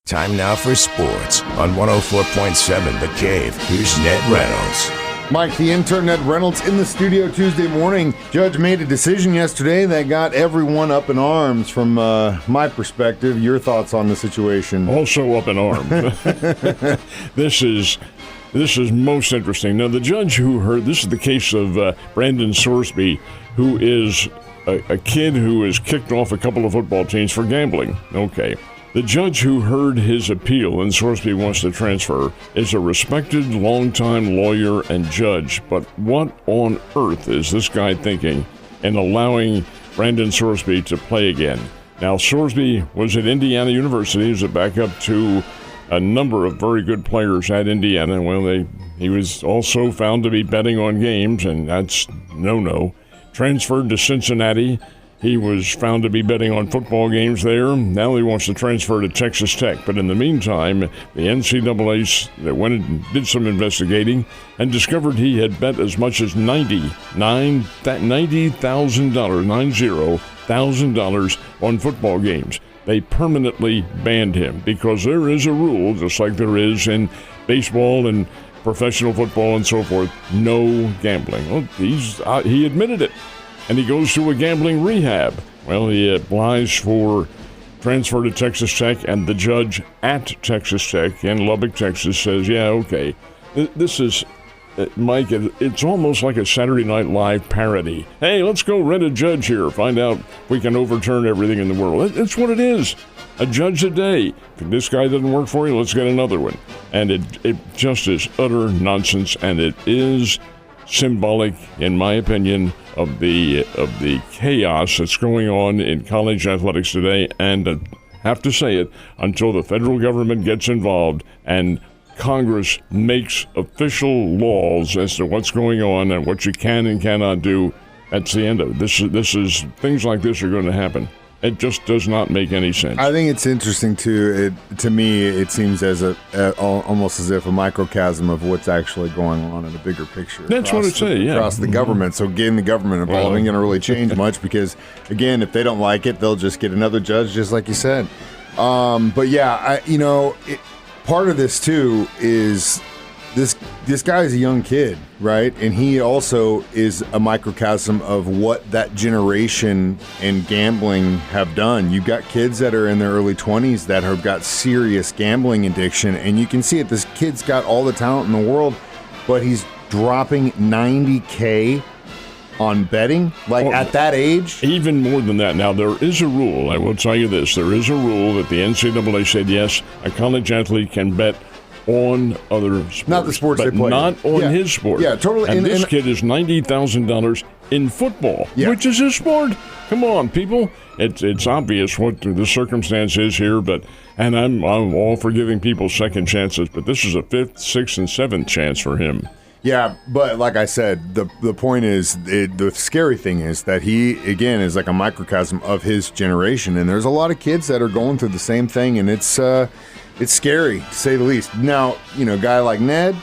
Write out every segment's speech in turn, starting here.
Time now for sports on 104.7 The Cave. Here's Ned Reynolds. Mike, the intern, Ned Reynolds, in the studio Tuesday morning. Judge made a decision yesterday that got everyone up in arms. From my perspective, your thoughts on the situation? Also up in arms. This is most interesting. Now, the judge who heard, this is the case of Brandon Sorsby, who is a kid who has kicked off a couple of football teams for gambling. Okay. The judge who heard his appeal, and Sorsby wants to transfer, is a respected longtime lawyer and judge. But what on earth is this guy thinking in allowing Brandon Sorsby to play again? Now, Sorsby was at Indiana University. He was a backup to a number of very good players at Indiana. Well, he was also found to be betting on games, and that's no-no. Transferred to Cincinnati. He was found to be betting on football games there. Now he wants to transfer to Texas Tech. But in the meantime, the NCAA went and did some investigating and discovered he had bet as much as $90,000 on football games. They permanently banned him because there is a rule, just like there is in baseball and professional football and so forth, no gambling. Well, he admitted it. And he goes to a gambling rehab. Well, he applies for transfer to Texas Tech, and the judge at Texas Tech in Lubbock, Texas, says, yeah, okay. This is, Mike, it's almost like a Saturday Night Live parody. Hey, let's go rent a judge here, find out if we can overturn everything in the world. It's what it is. A judge a day. If this guy doesn't work for you, let's get another one. And it just is utter nonsense, and it is symbolic, in my opinion, of the chaos that's going on in college athletics today. And I have to say it, until the federal government gets involved and Congress makes official laws as to what's going on and what you can and cannot do, that's the end of it. This is things like this are going to happen. It just does not make any sense. I think it's interesting, too. To me, it seems as almost as if a microcosm of what's actually going on in a bigger picture. That's what I'd say, yeah. Across the government. So getting the government involved ain't going to really change much because, again, if they don't like it, they'll just get another judge, just like you said. But, yeah, part of this, too, is this guy is a young kid, right? And he also is a microcosm of what that generation in gambling have done. You've got kids that are in their early 20s that have got serious gambling addiction, and you can see it. This kid's got all the talent in the world, but he's dropping $90K on betting, at that age? Even more than that. Now, there is a rule. I will tell you this. There is a rule that the NCAA said, yes, a college athlete can bet on other sports. Not the sports but they play. Not on his sport. Yeah, totally. And this kid is $90,000 in football, which is his sport. Come on, people. It's obvious what the circumstance is here, and I'm all for giving people second chances, but this is a fifth, sixth, and seventh chance for him. Yeah, but like I said, the point is, the scary thing is that he, again, is like a microcosm of his generation, and there's a lot of kids that are going through the same thing, and it's scary, to say the least. Now, a guy like Ned,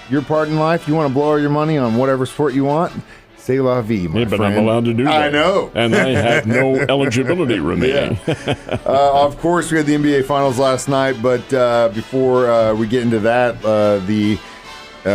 your part in life, you want to blow all your money on whatever sport you want, c'est la vie, my but friend. I'm allowed to do that. I know. And I have no eligibility remaining. Of course, we had the NBA Finals last night, but before we get into that, the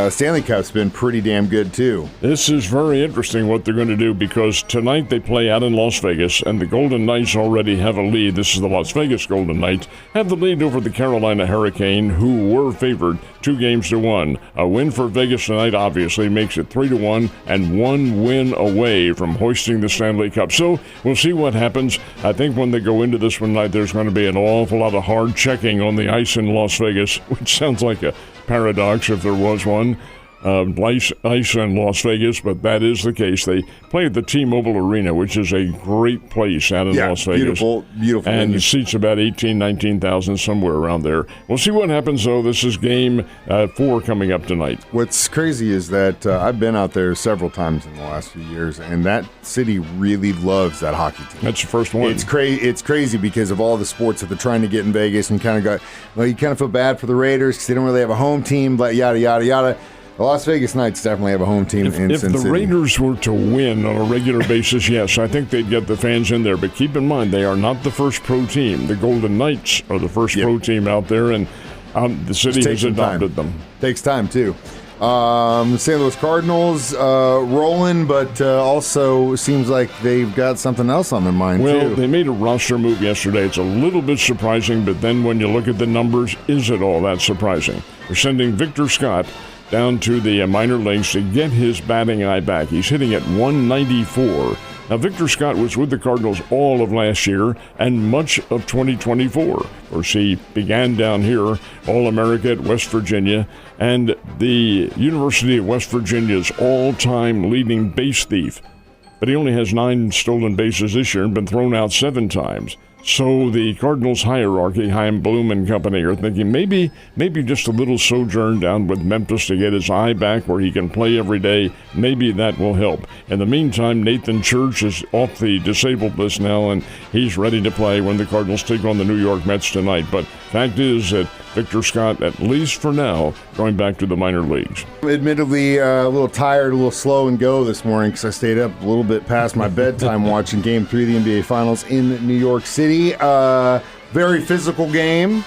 Stanley Cup's been pretty damn good, too. This is very interesting what they're going to do because tonight they play out in Las Vegas, and the Golden Knights already have a lead. This is the Las Vegas Golden Knights. Have the lead over the Carolina Hurricane, who were favored 2-1. A win for Vegas tonight, obviously, makes it 3-1, and one win away from hoisting the Stanley Cup. So we'll see what happens. I think when they go into this one night, there's going to be an awful lot of hard checking on the ice in Las Vegas, which sounds like a paradox if there was one. Ice in Las Vegas, but that is the case. They play at the T-Mobile Arena, which is a great place out in Las Vegas. Beautiful and venue. It seats about 18,000, 19,000, somewhere around there. We'll see what happens, though. This is game 4 coming up tonight. What's crazy is that I've been out there several times in the last few years, and that city really loves that hockey team. That's the first one. It's crazy because of all the sports that they're trying to get in Vegas, and you kind of feel bad for the Raiders because they don't really have a home team, but yada, yada, yada. The Las Vegas Knights definitely have a home team in If Sin the City. Raiders were to win on a regular basis, yes, I think they'd get the fans in there. But keep in mind, they are not the first pro team. The Golden Knights are the first pro team out there, and the city has adopted them. Takes time, too. The St. Louis Cardinals rolling, but also seems like they've got something else on their mind, Well, too. they made a roster move yesterday. It's a little bit surprising, but then when you look at the numbers, is it all that surprising? They're sending Victor Scott down to the minor leagues to get his batting eye back. He's hitting at 194. Now, Victor Scott was with the Cardinals all of last year and much of 2024. Of course, he began down here, All-America at West Virginia, and the University of West Virginia's all-time leading base thief. But he only has 9 stolen bases this year and been thrown out 7 times. So the Cardinals hierarchy, Chaim Bloom and company, are thinking maybe just a little sojourn down with Memphis to get his eye back where he can play every day. Maybe that will help. In the meantime, Nathan Church is off the disabled list now, and he's ready to play when the Cardinals take on the New York Mets tonight. But fact is that Victor Scott, at least for now, going back to the minor leagues. Admittedly, a little tired, a little slow and go this morning because I stayed up a little bit past my bedtime watching Game 3 of the NBA Finals in New York City. Very physical game.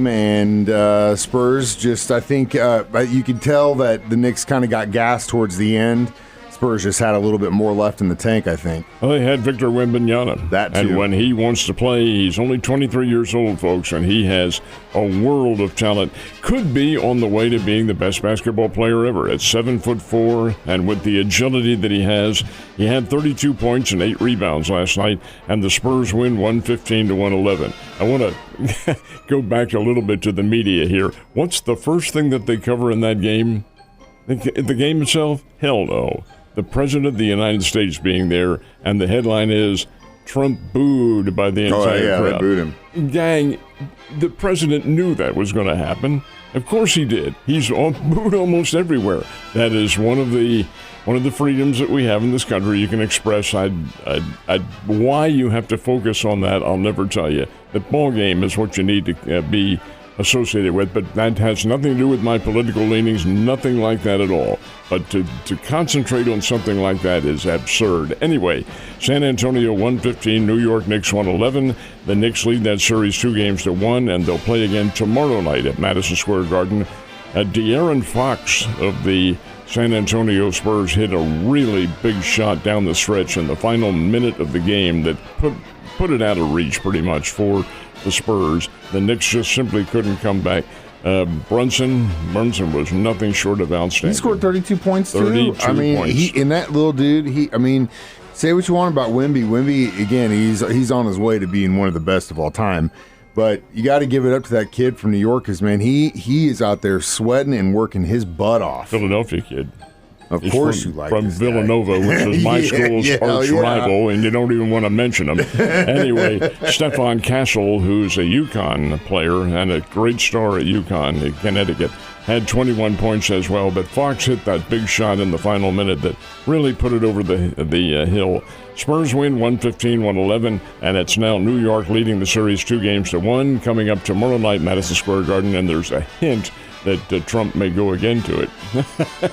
And Spurs just, I think, you could tell that the Knicks kind of got gassed towards the end. Spurs just had a little bit more left in the tank, I think. Well, they had Victor Wembanyama. That too. And when he wants to play, he's only 23 years old, folks, and he has a world of talent. Could be on the way to being the best basketball player ever. At 7'4", and with the agility that he has, he had 32 points and 8 rebounds last night, and the Spurs win 115-111. I want to go back a little bit to the media here. What's the first thing that they cover in that game? The game itself? Hell no. The President of the United States being there, and the headline is, Trump booed by the entire crowd. They booed him. Gang, the President knew that was going to happen. Of course he did. He's booed almost everywhere. That is one of the freedoms that we have in this country. You can express. Why you have to focus on that, I'll never tell you. The ball game is what you need to be associated with, but that has nothing to do with my political leanings, nothing like that at all. But to concentrate on something like that is absurd. Anyway, San Antonio 115, New York Knicks 111. The Knicks lead that series 2-1, and they'll play again tomorrow night at Madison Square Garden. De'Aaron Fox of the San Antonio Spurs hit a really big shot down the stretch in the final minute of the game that put it out of reach pretty much for the Spurs. The Knicks just simply couldn't come back. Brunson was nothing short of outstanding. He scored 32 points, too. 32 points. And that little dude, say what you want about Wemby. Wemby, again, he's on his way to being one of the best of all time. But you got to give it up to that kid from New York, because, man, he is out there sweating and working his butt off. Philadelphia kid. Of course you like from this Villanova, guy. which is my school's arch rival, and you don't even want to mention him. Anyway, Stephon Castle, who's a UConn player and a great star at UConn in Connecticut, had 21 points as well. But Fox hit that big shot in the final minute that really put it over the hill. Spurs win 115-111, and it's now New York leading the series 2-1 coming up tomorrow night, Madison Square Garden, and there's a hint that Trump may go again to it.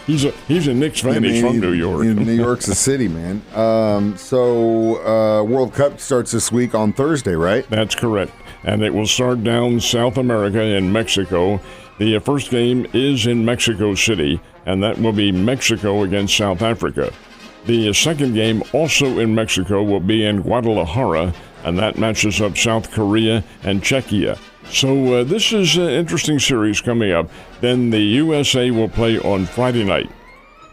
He's a Knicks fan. He's from New York. New York's a city, man. World Cup starts this week on Thursday, right? That's correct. And it will start down South America in Mexico. The first game is in Mexico City, and that will be Mexico against South Africa. The second game, also in Mexico, will be in Guadalajara, and that matches up South Korea and Czechia. So this is an interesting series coming up. Then the USA will play on Friday night.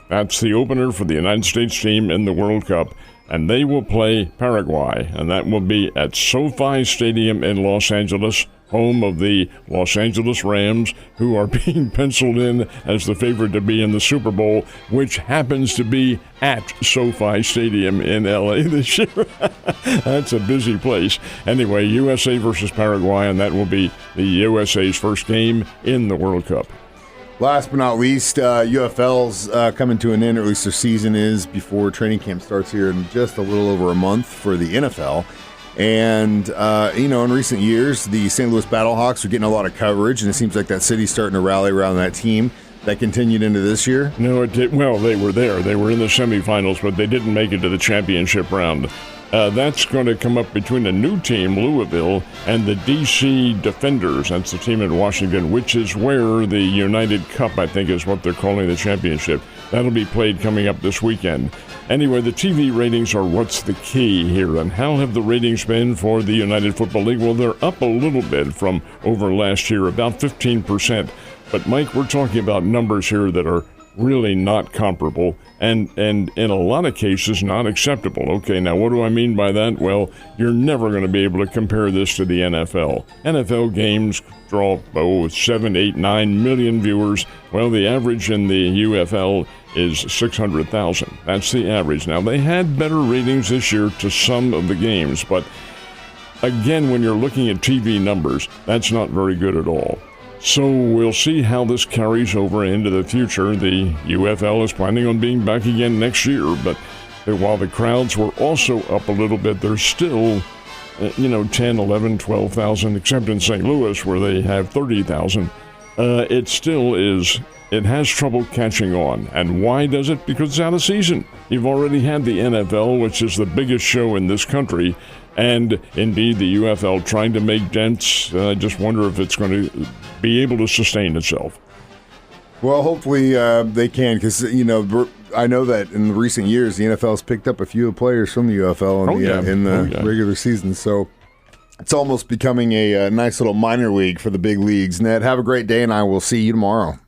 That's the opener for the United States team in the World Cup. And they will play Paraguay. And that will be at SoFi Stadium in Los Angeles, home of the Los Angeles Rams, who are being penciled in as the favorite to be in the Super Bowl, which happens to be at SoFi Stadium in L.A. this year. That's a busy place. Anyway, USA versus Paraguay, and that will be the USA's first game in the World Cup. Last but not least, UFL's coming to an end, or at least their season is, before training camp starts here in just a little over a month for the NFL. And, in recent years, the St. Louis Battlehawks are getting a lot of coverage, and it seems like that city's starting to rally around that team. that continued into this year? No, it did. Well, they were there. They were in the semifinals, but they didn't make it to the championship round. That's going to come up between a new team, Louisville, and the D.C. Defenders. That's the team in Washington, which is where the United Cup, I think, is what they're calling the championship. That'll be played coming up this weekend. Anyway, the TV ratings are what's the key here. And how have the ratings been for the United Football League? Well, they're up a little bit from over last year, about 15%. But, Mike, we're talking about numbers here that are really not comparable and in a lot of cases not acceptable. Okay, now what do I mean by that? Well, you're never going to be able to compare this to the NFL. NFL games draw 7, 8, 9 million viewers. Well, the average in the UFL is 600,000. That's the average. Now, they had better ratings this year to some of the games, but again, when you're looking at TV numbers, that's not very good at all. So we'll see how this carries over into the future. The UFL is planning on being back again next year, but while the crowds were also up a little bit, there's still, 10, 11, 12,000, except in St. Louis where they have 30,000. It still is, it has trouble catching on. And why does it? Because it's out of season. You've already had the NFL, which is the biggest show in this country, and indeed the UFL trying to make dents. I just wonder if it's going to be able to sustain itself. Well, hopefully they can, because I know that in recent years the NFL has picked up a few players from the UFL in the regular season, so it's almost becoming a nice little minor league for the big leagues. Ned, have a great day, and I will see you tomorrow.